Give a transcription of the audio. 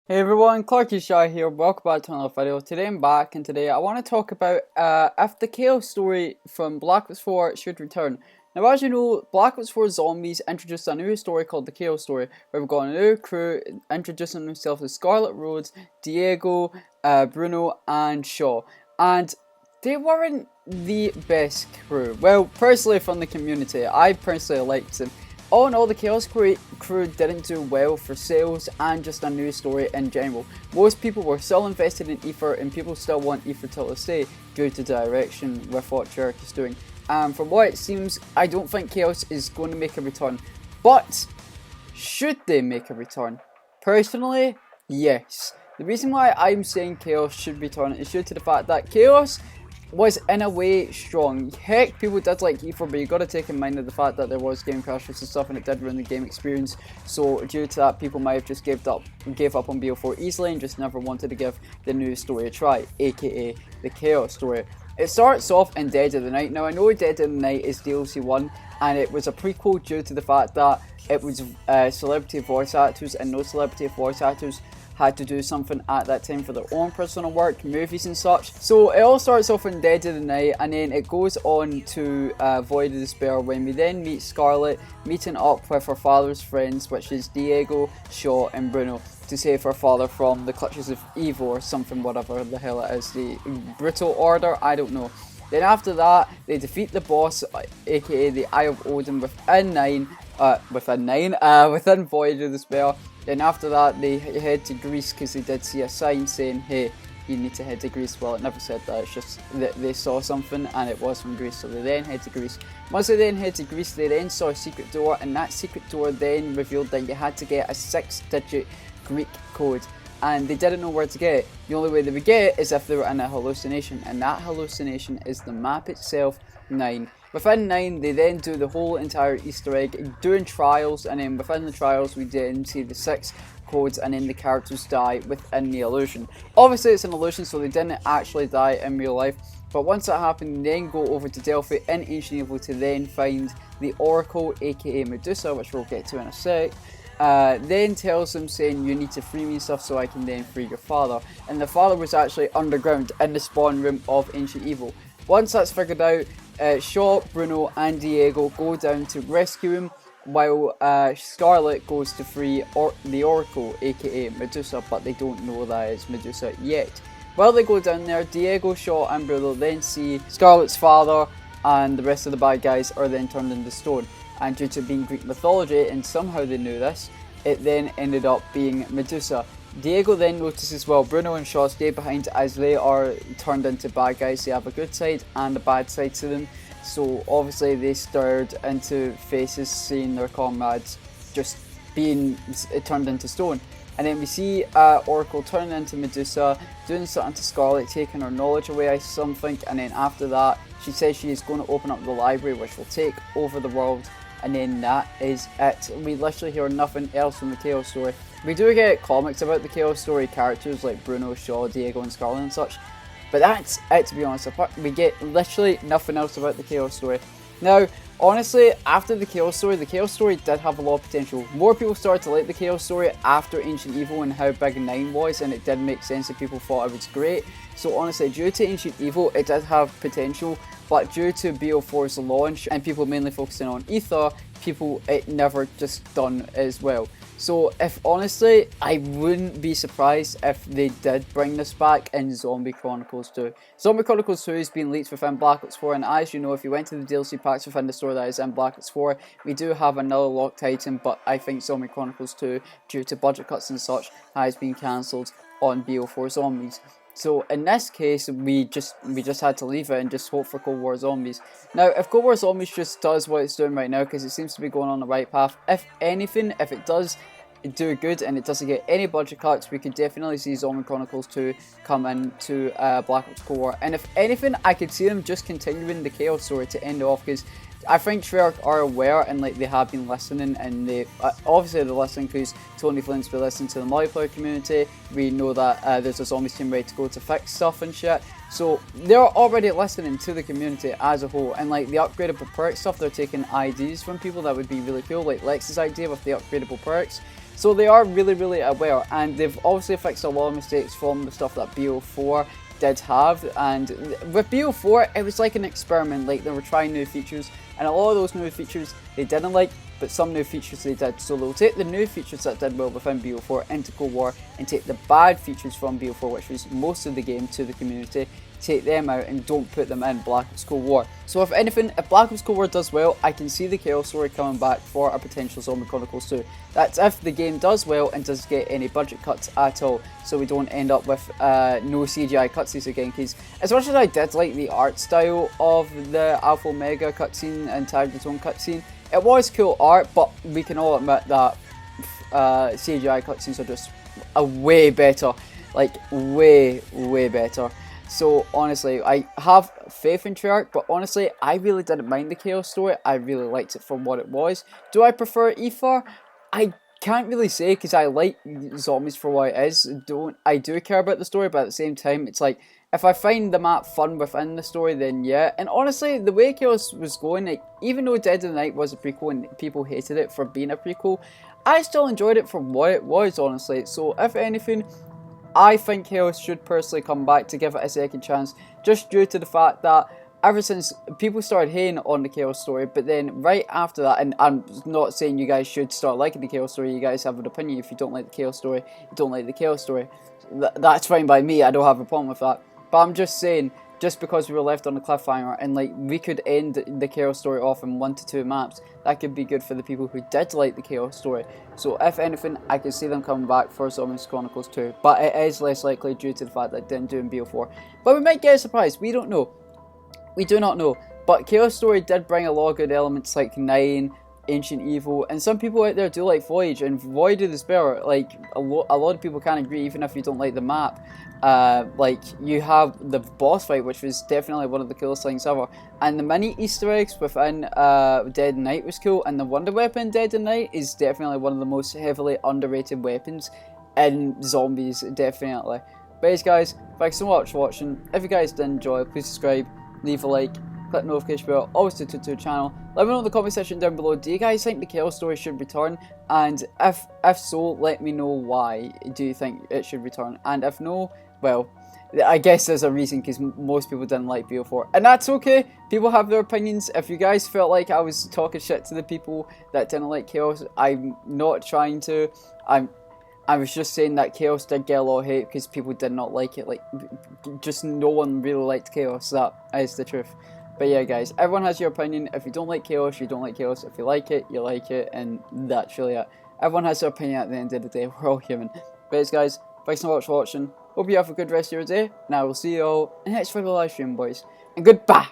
Hey everyone, Clarky Shy here, welcome back to another video. Today I'm back and today I want to talk about if the Chaos story from Black Ops 4 should return. Now as you know, Black Ops 4 Zombies introduced a new story called the Chaos story, where we've got a new crew introducing themselves as Scarlet Rhodes, Diego, Bruno and Shaw. And they weren't the best crew. Well, personally from the community, I personally liked them. All in all, the Chaos crew didn't do well for sales and just a news story in general. Most people were still invested in Ether and people still want Ether till this day due to direction with what Cherokee is doing. And from what it seems, I don't think Chaos is going to make a return. But, should they make a return? Personally, yes. The reason why I'm saying Chaos should return is due to the fact that Chaos was in a way strong. Heck, people did like E4, but you got to take in mind of the fact that there was game crashes and stuff and it did ruin the game experience. So due to that, people might have just gave up on BO4 easily and just never wanted to give the new story a try, aka the Chaos story. It starts off in Dead of the Night. Now I know Dead of the Night is DLC 1 and it was a prequel due to the fact that it was celebrity voice actors, and no celebrity voice actors had to do something at that time for their own personal work, movies and such. So it all starts off in Dead of the Night and then it goes on to Void of Despair, when we then meet Scarlet meeting up with her father's friends, which is Diego, Shaw and Bruno, to save her father from the clutches of evil or something, whatever the hell it is, the brutal order, I don't know. Then after that, they defeat the boss, aka the Eye of Odin within Void of Despair. Then after that, they head to Greece because they did see a sign saying, hey, you need to head to Greece. Well, it never said that, it's just that they saw something and it was from Greece, so they then head to Greece. Once they then head to Greece, they then saw a secret door, and that secret door then revealed that you had to get a 6-digit Greek code. And they didn't know where to get it. The only way they would get it is if they were in a hallucination, and that hallucination is the map itself, 9. Within 9, they then do the whole entire Easter egg, doing trials, and then within the trials we then see the 6 codes, and then the characters die within the illusion. Obviously it's an illusion, so they didn't actually die in real life, but once that happened, they then go over to Delphi in Ancient Evil to then find the Oracle, aka Medusa, which we'll get to in a sec. Then tells them saying, you need to free me and stuff so I can then free your father. And the father was actually underground in the spawn room of Ancient Evil. Once that's figured out, Shaw, Bruno and Diego go down to rescue him, while Scarlet goes to free the Oracle, aka Medusa, but they don't know that it's Medusa yet. While they go down there, Diego, Shaw and Bruno then see Scarlet's father, and the rest of the bad guys are then turned into stone. And due to being Greek mythology, and somehow they knew this, it then ended up being Medusa. Diego then notices while Bruno and Shaw stay behind as they are turned into bad guys. They have a good side and a bad side to them. So obviously they stared into faces seeing their comrades just being turned into stone. And then we see Oracle turning into Medusa, doing something to Scarlet, taking her knowledge away or something. And then after that, she says she is going to open up the library, which will take over the world. And then that is it. We literally hear nothing else from the Chaos story. We do get comics about the Chaos story, characters like Bruno, Shaw, Diego and Scarlet and such, but that's it, to be honest. We get literally nothing else about the Chaos story. Now, honestly, after the Chaos story did have a lot of potential. More people started to like the Chaos story after Ancient Evil and how big 9 was, and it did make sense and people thought it was great. So honestly, due to Ancient Evil, it did have potential, but due to BO4's launch and people mainly focusing on Ether, it never just done as well. So if honestly, I wouldn't be surprised if they did bring this back in Zombie Chronicles 2. Zombie Chronicles 2 has been leaked within Black Ops 4, and as you know, if you went to the DLC packs within the store that is in Black Ops 4, we do have another locked item, but I think Zombie Chronicles 2, due to budget cuts and such, has been cancelled on BO4 Zombies. So in this case, we just had to leave it and just hope for Cold War Zombies. Now, if Cold War Zombies just does what it's doing right now, because it seems to be going on the right path, if anything, if it does do good and it doesn't get any budget cuts, we could definitely see Zombie Chronicles 2 come into Black Ops Cold War. And if anything, I could see them just continuing the Chaos story to end off, because I think Treyarch are aware and like they have been listening, and they obviously they're listening because Tony Flynn's been listening to the multiplayer community. We know that there's a zombies team ready to go to fix stuff and shit. So they're already listening to the community as a whole, and like the upgradable perk stuff, they're taking ideas from people that would be really cool, like Lex's idea with the upgradable perks. So they are really aware, and they've obviously fixed a lot of mistakes from the stuff that BO4 did have. And with BO4, it was like an experiment, like they were trying new features, and a lot of those new features they didn't like, but some new features they did. So they'll take the new features that did well within BO4 into Cold War, and take the bad features from BO4, which was most of the game, to the community, take them out and don't put them in Black Ops Cold War. So if anything, if Black Ops Cold War does well, I can see the Chaos Story coming back for a potential Zombie Chronicles 2. That's if the game does well and does get any budget cuts at all, so we don't end up with no CGI cutscenes again, because as much as I did like the art style of the Alpha Omega cutscene and Tiger Zone cutscene, it was cool art, but we can all admit that CGI cutscenes are just way better, like way better. So honestly, I have faith in Treyarch, but honestly, I really didn't mind the Chaos Story. I really liked it for what it was. Do I prefer Ether? I can't really say, because I like Zombies for what it is. I do care about the story, but at the same time, it's like, if I find the map fun within the story, then yeah. And honestly, the way Chaos was going, like, even though Dead of the Night was a prequel and people hated it for being a prequel, I still enjoyed it for what it was, honestly. So if anything, I think Chaos should personally come back to give it a second chance, just due to the fact that ever since people started hating on the Chaos Story, but then right after that, and I'm not saying you guys should start liking the Chaos Story, you guys have an opinion. If you don't like the Chaos Story, you don't like the Chaos Story. That's fine by me, I don't have a problem with that. But I'm just saying, just because we were left on a cliffhanger and like we could end the Chaos Story off in 1 to 2 maps, that could be good for the people who did like the Chaos Story. So if anything, I could see them coming back for Zombies Chronicles 2, but it is less likely due to the fact that it didn't do in BO4. But we might get a surprise, we don't know. We do not know. But Chaos Story did bring a lot of good elements like 9, Ancient Evil, and some people out there do like Voyage, and Void of the Despair, like a lot of people can agree, even if you don't like the map. Like, you have the boss fight, which was definitely one of the coolest things ever, and the mini Easter eggs within Dead and Night was cool, and the Wonder Weapon Dead and Night is definitely one of the most heavily underrated weapons in Zombies, definitely. But anyways, guys, thanks so much for watching. If you guys did enjoy, please subscribe, leave a like, click the notification bell, always to the channel. Let me know in the comment section down below, do you guys think the Chaos Story should return? And if so, let me know why do you think it should return. And if no, well, I guess there's a reason, because most people didn't like BO4. And that's okay, people have their opinions. If you guys felt like I was talking shit to the people that didn't like Chaos, I'm not trying to. I was just saying that Chaos did get a lot of hate because people did not like it. Like, just no one really liked Chaos. That is the truth. But yeah, guys, everyone has your opinion. If you don't like Chaos, you don't like Chaos. If you like it, and that's really it. Everyone has their opinion at the end of the day. We're all human. But anyways, guys, thanks so much for watching. Hope you have a good rest of your day, and I will see you all in the next video live stream, boys. And goodbye!